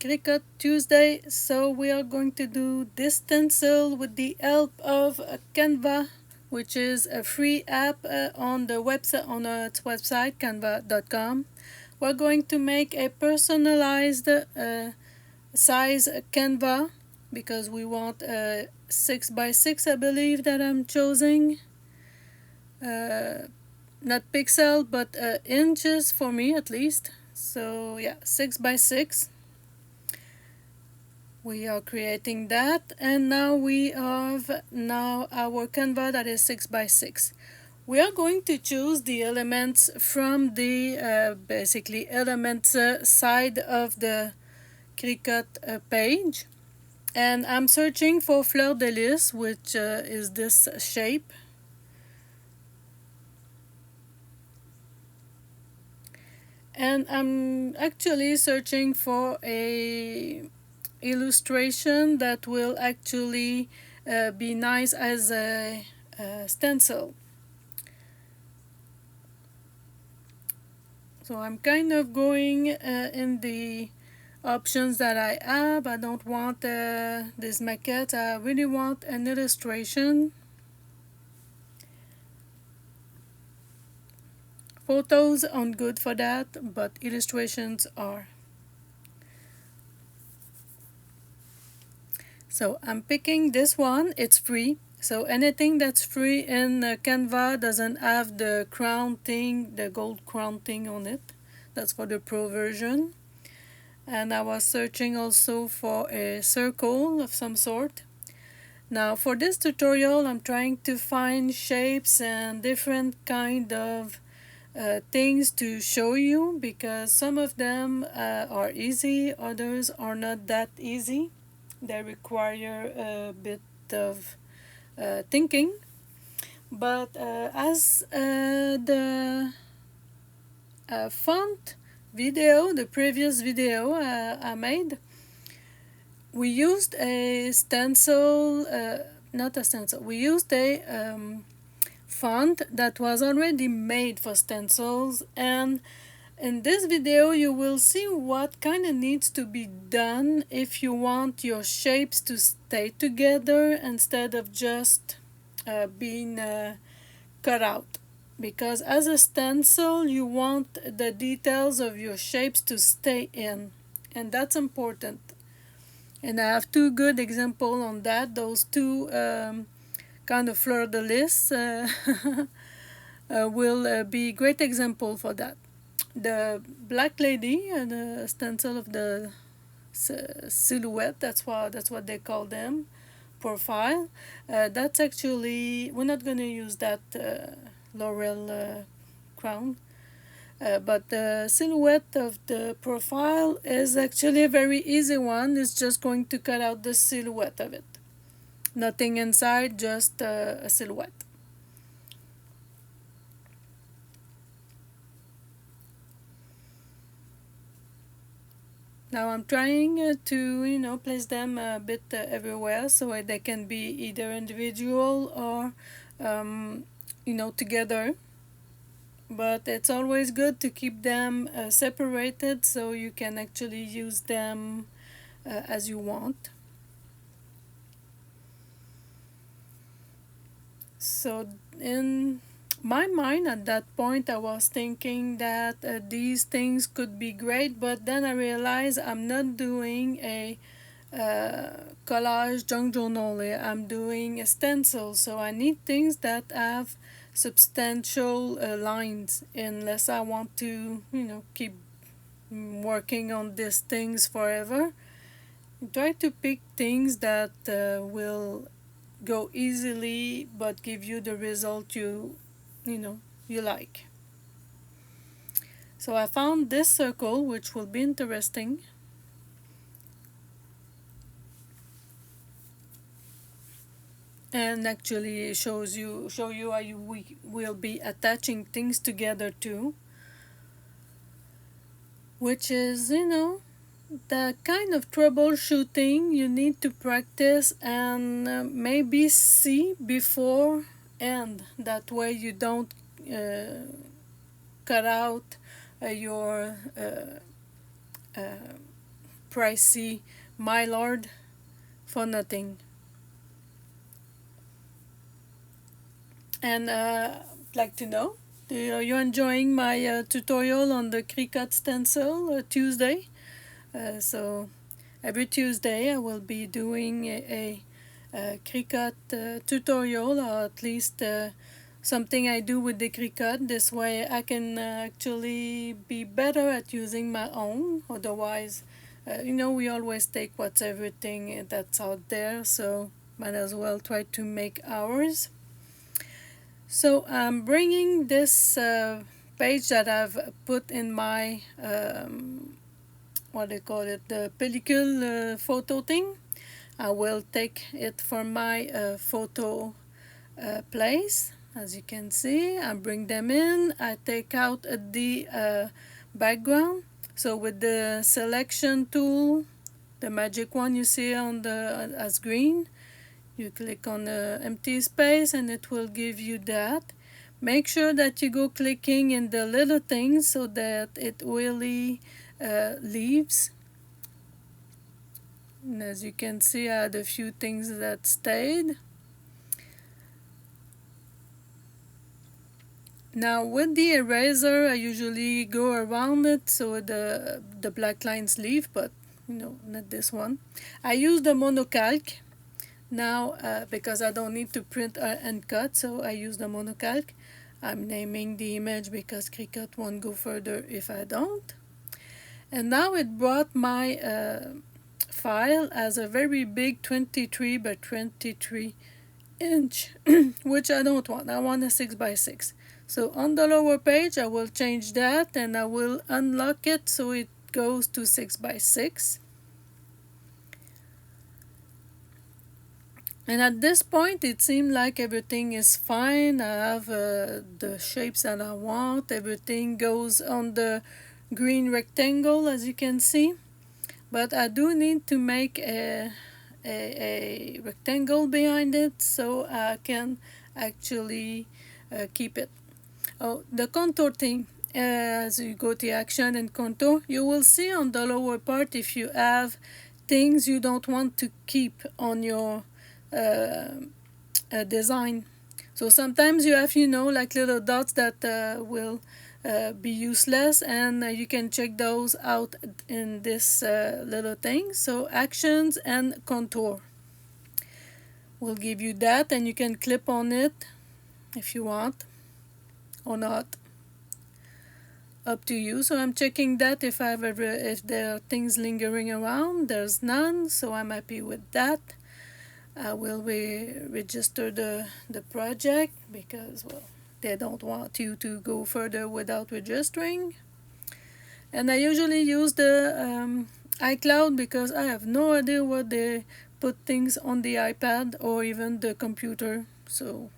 CRICUT Tuesday. So we are going to do this stencil with the help of Canva, which is a free app on the website, on its website canva.com. We're going to make a personalized size Canva because we want a 6x6, I believe, that I'm choosing. Not pixel, but inches for me at least. So yeah, 6x6. We are creating that, and now we have our Canva that is 6x6. We are going to choose the elements from the basically elements side of the CRICUT page, and I'm searching for fleur de lis, which is this shape. And I'm actually searching for a illustration that will actually be nice as a stencil. So I'm kind of going in the options that I have. I don't want this maquette. I really want an illustration. Photos aren't good for that, but illustrations are. So I'm picking this one. It's free. So anything that's free in Canva doesn't have the crown thing, the gold crown thing on it. That's for the pro version. And I was searching also for a circle of some sort. Now for this tutorial, I'm trying to find shapes and different kind of things to show you, because some of them are easy, others are not that easy. They require a bit of thinking. But as the font video, the previous video I made, we used a stencil, not a stencil, we used a font that was already made for stencils, and in this video you will see what kind of needs to be done if you want your shapes to stay together instead of just being cut out. Because as a stencil you want the details of your shapes to stay in, and that's important. And I have two good examples on that. Those two kind of fleur de lis will be great example for that. The black lady, the stencil of the silhouette, that's what they call them, profile. That's actually, we're not going to use that laurel crown. But the silhouette of the profile is actually a very easy one. It's just going to cut out the silhouette of it. Nothing inside, just a silhouette. Now I'm trying to place them a bit everywhere so they can be either individual or together. But it's always good to keep them separated so you can actually use them as you want. So in my mind at that point I was thinking that these things could be great, but then I realized I'm not doing a collage junk journal. I'm doing a stencil, so I need things that have substantial lines, unless I want to keep working on these things forever. Try to pick things that will go easily but give you the result you like. So I found this circle, which will be interesting. And actually show you how we will be attaching things together too, which is the kind of troubleshooting you need to practice and maybe see before, and that way you don't cut out your pricey Mylord for nothing. And I'd like to know, are you enjoying my tutorial on the CRICUT stencil Tuesday? So every Tuesday I will be doing a CRICUT tutorial, or at least something I do with the CRICUT. This way I can actually be better at using my own. Otherwise, we always take what's everything that's out there, so might as well try to make ours. So I'm bringing this page that I've put in my what do you call it, the pellicule photo thing. I will take it from my photo place. As you can see, I bring them in. I take out the background. So with the selection tool, the magic one you see on the as green, you click on the empty space and it will give you that. Make sure that you go clicking in the little things so that it really leaves. And as you can see, I had a few things that stayed. Now with the eraser, I usually go around it so the black lines leave, but not this one. I use the monocalc now because I don't need to print and cut, so I use the monocalc. I'm naming the image because CRICUT won't go further if I don't. And now it brought my file as a very big 23 by 23 inch, which I don't want. I want a 6 by 6. So on the lower page, I will change that and I will unlock it so it goes to 6 by 6. And at this point, it seemed like everything is fine. I have the shapes that I want. Everything goes on the green rectangle, as you can see. But I do need to make a rectangle behind it so I can actually keep it. Oh, the contour thing, as you go to action and contour, you will see on the lower part if you have things you don't want to keep on your design. So sometimes you have, like little dots that will be useless, and you can check those out in this little thing. So actions and contour will give you that, and you can clip on it if you want or not, up to you. So I'm checking that if there are things lingering around. There's none, so I'm happy with that. I will register the project because, well, they don't want you to go further without registering. And I usually use the iCloud because I have no idea what they put things on the iPad or even the computer, so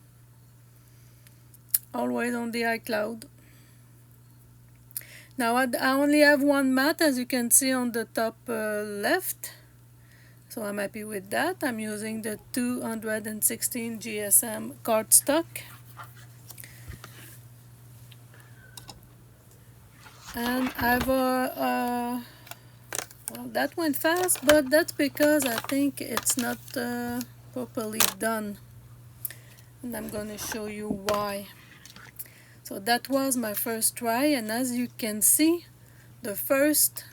always on the iCloud. Now I only have one mat, as you can see on the top left, so I'm happy with that. I'm using the 216 GSM cardstock. And I've well, that went fast, but that's because I think it's not properly done, and I'm going to show you why. So that was my first try, and as you can see, the first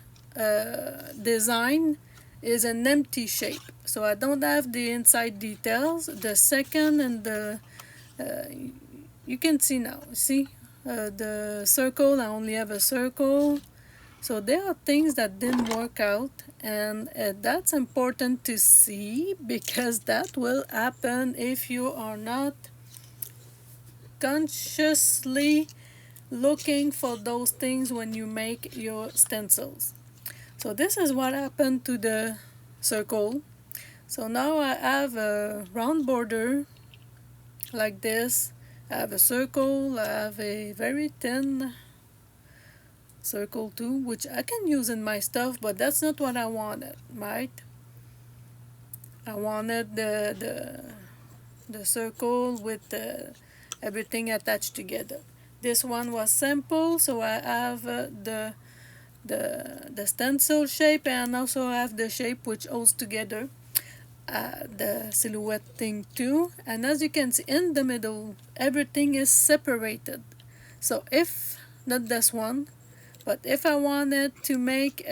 design is an empty shape, so I don't have the inside details. The second and the you can see now, see the circle, I only have a circle. So there are things that didn't work out, and that's important to see because that will happen if you are not consciously looking for those things when you make your stencils. So this is what happened to the circle. So now I have a round border like this. I have a circle, I have a very thin circle too, which I can use in my stuff, but that's not what I wanted, right? I wanted the circle with everything attached together. This one was simple, so I have the stencil shape, and also have the shape which holds together the silhouette thing too. And as you can see in the middle, everything is separated. So if not this one, but if I wanted to make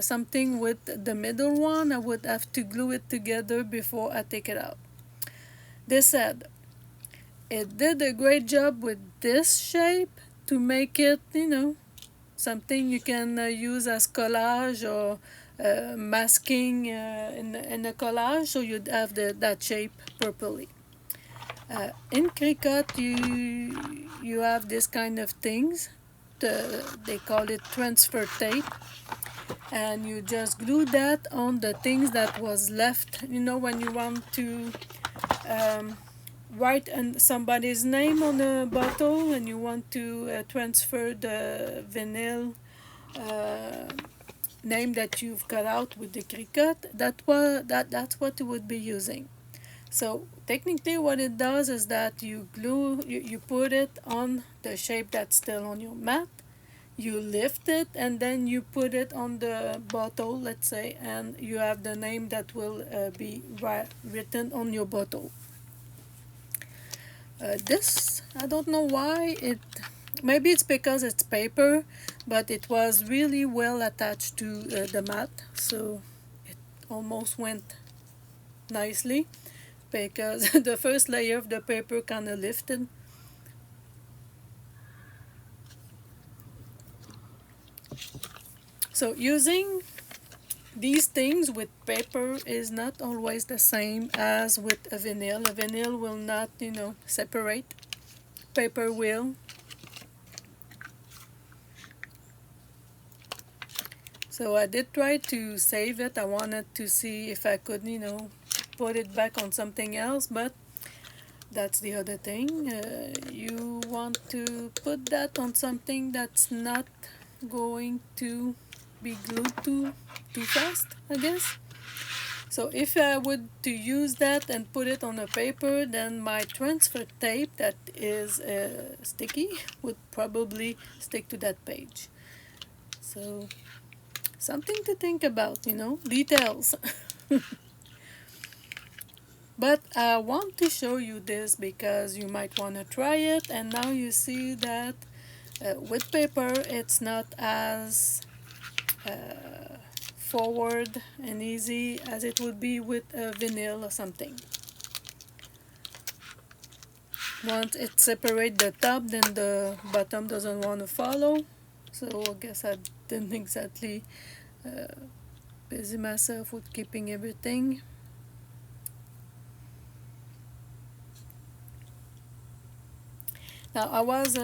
something with the middle one, I would have to glue it together before I take it out. This said, it did a great job with this shape to make it, something you can use as collage or masking in a collage, so you'd have that shape properly. In CRICUT, you have this kind of things. They call it transfer tape, and you just glue that on the things that was left. When you want to write somebody's name on a bottle and you want to transfer the vinyl name that you've cut out with the CRICUT, that's what you would be using. So technically what it does is that you put it on the shape that's still on your mat, you lift it, and then you put it on the bottle, let's say, and you have the name that will be written on your bottle. This, I don't know why maybe it's because it's paper, but it was really well attached to the mat, so it almost went nicely because the first layer of the paper kind of lifted. So using these things with paper is not always the same as with a vinyl. A vinyl will not, separate. Paper will. So I did try to save it. I wanted to see if I could, put it back on something else, but that's the other thing. You want to put that on something that's not going to be glued too fast, I guess. So if I would to use that and put it on a paper, then my transfer tape that is sticky would probably stick to that page. So something to think about, details. But I want to show you this because you might want to try it, and now you see that with paper it's not as forward and easy as it would be with a vinyl or something. Once it separates the top, then the bottom doesn't want to follow. So I guess I didn't exactly busy myself with keeping everything. Now I was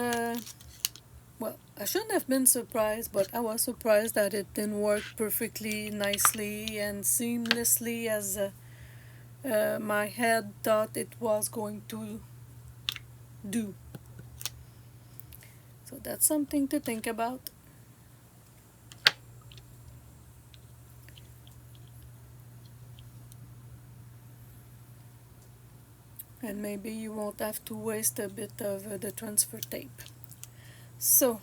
I shouldn't have been surprised, but I was surprised that it didn't work perfectly nicely and seamlessly as my head thought it was going to do. So that's something to think about. And maybe you won't have to waste a bit of the transfer tape. So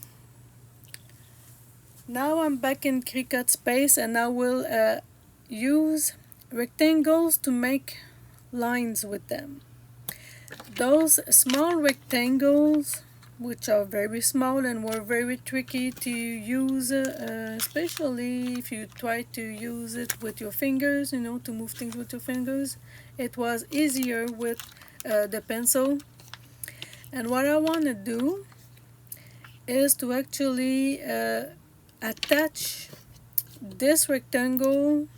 now I'm back in CRICUT space, and I will use rectangles to make lines with them. Those small rectangles, which are very small and were very tricky to use, especially if you try to use it with your fingers, to move things with your fingers. It was easier with the pencil. And what I want to do is to actually attach this rectangle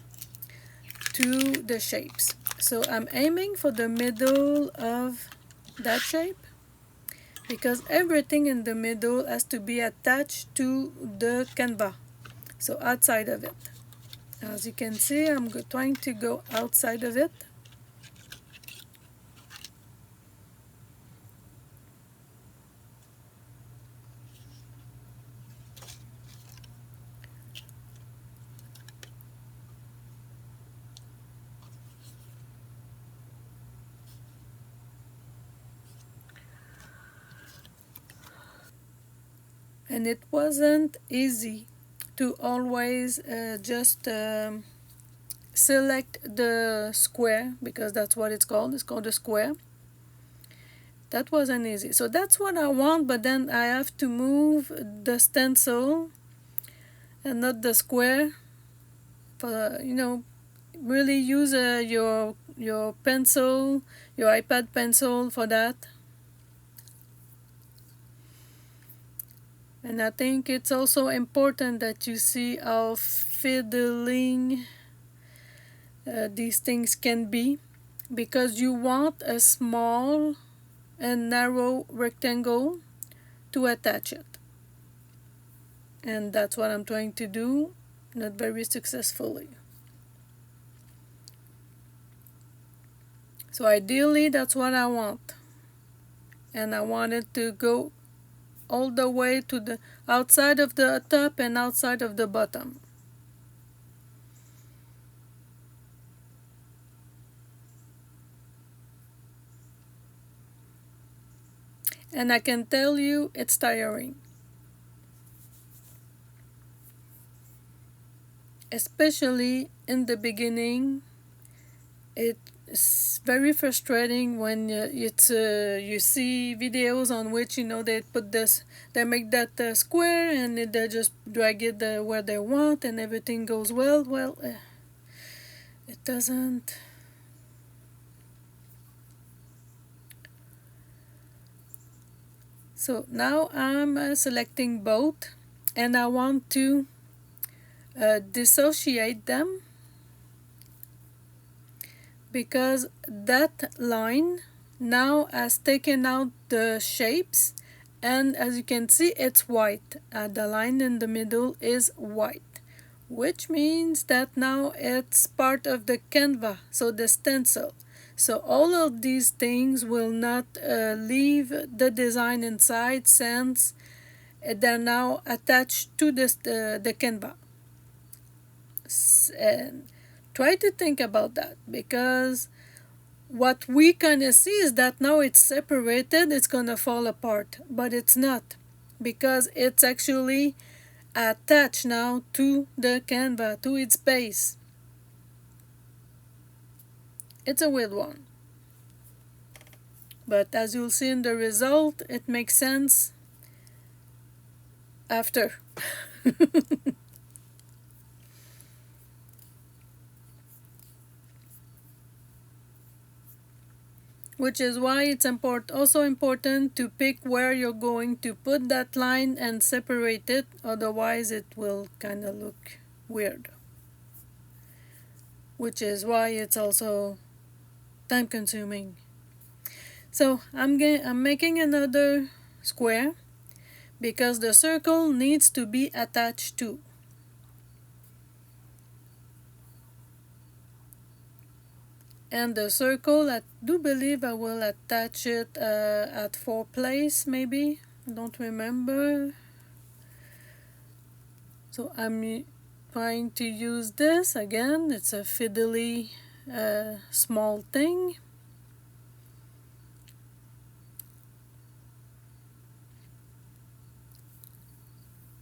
to the shapes. So I'm aiming for the middle of that shape because everything in the middle has to be attached to the canvas, so outside of it. As you can see, I'm trying to go outside of it. And it wasn't easy to always just select the square, because that's what it's called. It's called a square. That wasn't easy. So that's what I want, but then I have to move the stencil and not the square. For really use your pencil, your iPad pencil for that. And I think it's also important that you see how fiddling these things can be, because you want a small and narrow rectangle to attach it. And that's what I'm trying to do, not very successfully. So ideally, that's what I want. And I want it to go all the way to the outside of the top and outside of the bottom. And I can tell you it's tiring. Especially in the beginning, it's very frustrating when you see videos on which they put this, they make that square and they just drag it where they want and everything goes well. Well, it doesn't. So now I'm selecting both, and I want to dissociate them, because that line now has taken out the shapes, and as you can see, it's white. The line in the middle is white, which means that now it's part of the canvas, so the stencil. So all of these things will not leave the design inside, since they're now attached to the canvas. And try to think about that, because what we kind of see is that now it's separated, it's gonna fall apart, but it's not, because it's actually attached now to the canvas, to its base. It's a weird one, but as you'll see in the result, it makes sense after. Which is why it's also important to pick where you're going to put that line and separate it, otherwise it will kind of look weird. Which is why it's also time consuming. So I'm making another square, because the circle needs to be attached to. And the circle, I do believe I will attach it at 4 place, maybe. I don't remember. So I'm trying to use this again. It's a fiddly small thing.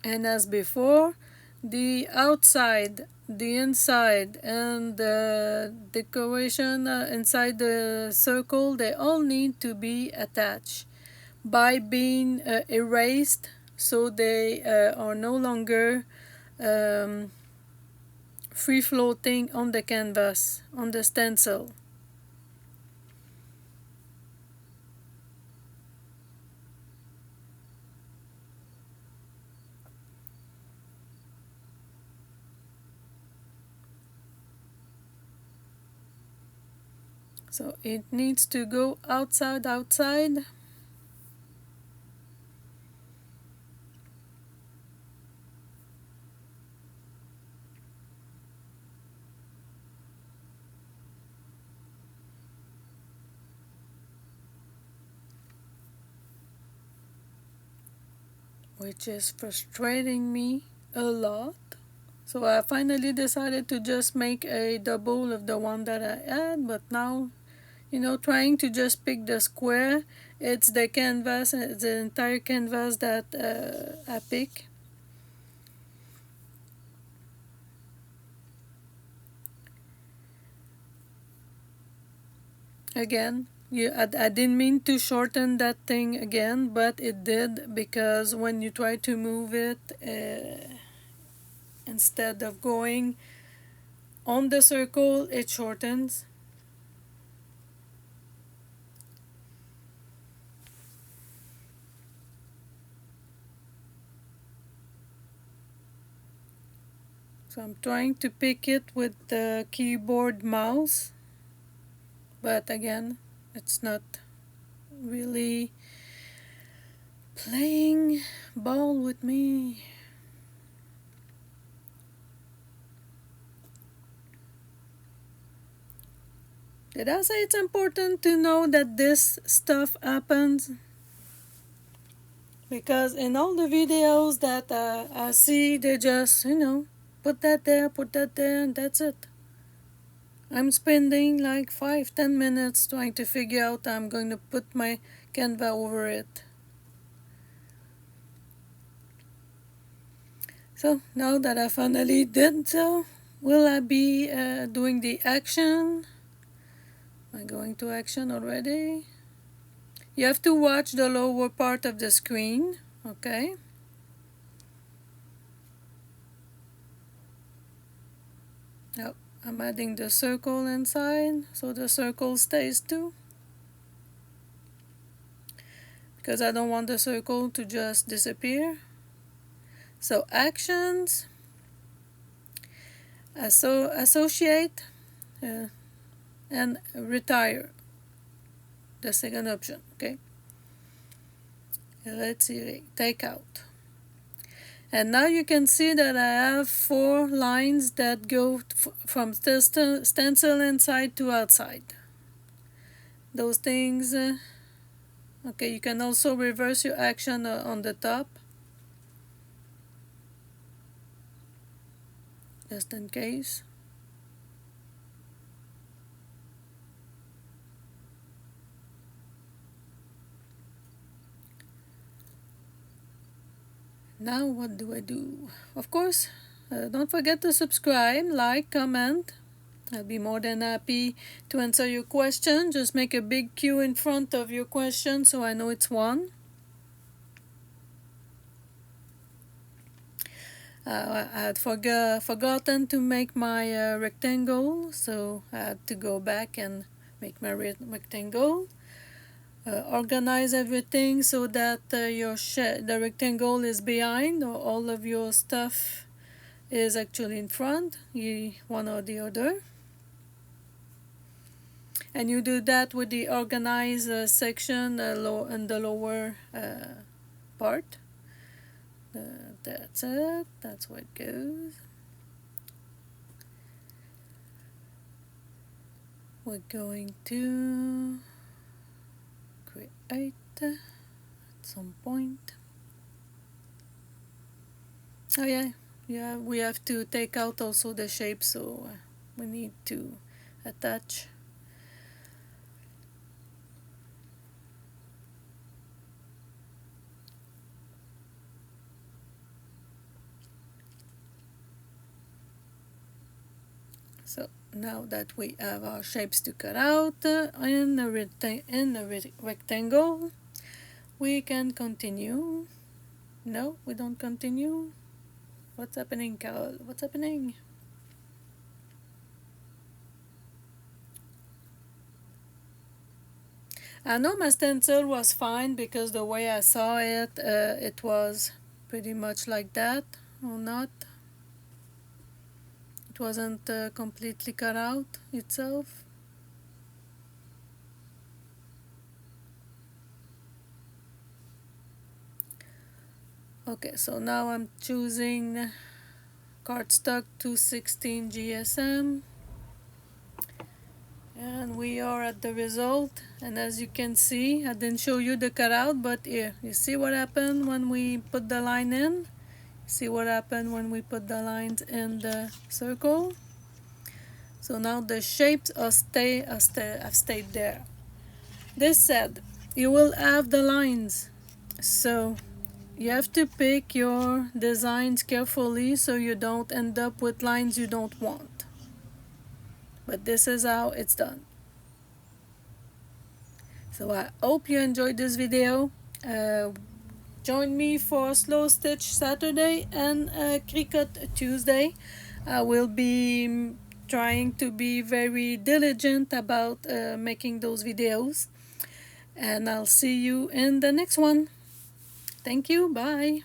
And as before, the outside, the inside, and the decoration inside the circle, they all need to be attached by being erased, so they are no longer free floating on the canvas, on the stencil. So it needs to go outside. Which is frustrating me a lot. So I finally decided to just make a double of the one that I had, but now, trying to just pick the square, it's the canvas, the entire canvas that I pick. Again, I didn't mean to shorten that thing again, but it did, because when you try to move it, instead of going on the circle, it shortens. So I'm trying to pick it with the keyboard mouse, but again, it's not really playing ball with me. Did I say it's important to know that this stuff happens? Because in all the videos that I see, they just, put that there, and that's it. I'm spending like 5-10 minutes trying to figure out I'm going to put my Canva over it. So now that I finally did so, will I be doing the action? Am I going to action already? You have to watch the lower part of the screen, okay? Now I'm adding the circle inside, so the circle stays too. Because I don't want the circle to just disappear. So actions, associate, and retire, the second option, okay? Let's see, take out. And now you can see that I have 4 lines that go from stencil inside to outside. Those things, okay, you can also reverse your action on the top, just in case. Now what do I do? Of course, don't forget to subscribe, like, comment. I'll be more than happy to answer your question. Just make a big Q in front of your question so I know it's one. I had forgotten to make my rectangle, so I had to go back and make my rectangle. Organize everything so that the rectangle is behind, or all of your stuff is actually in front, one or the other. And you do that with the organize section in the lower part. That's it. That's where it goes. We're going to create at some point. Oh yeah, we have to take out also the shape, so we need to attach. So now that we have our shapes to cut out in the rectangle, we can continue. No, we don't continue. What's happening, Carol? What's happening? I know my stencil was fine because the way I saw it, it was pretty much like that, or not. It wasn't completely cut out itself. Okay, so now I'm choosing Cardstock 216 GSM, and we are at the result. And as you can see, I didn't show you the cutout, but here, you see what happened when we put the line in? See what happened when we put the lines in the circle? So now the shapes have stayed there. This said, you will have the lines, so you have to pick your designs carefully so you don't end up with lines you don't want. But this is how it's done. So I hope you enjoyed this video. Join me for Slow Stitch Saturday and CRICUT Tuesday. I will be trying to be very diligent about making those videos. And I'll see you in the next one. Thank you. Bye.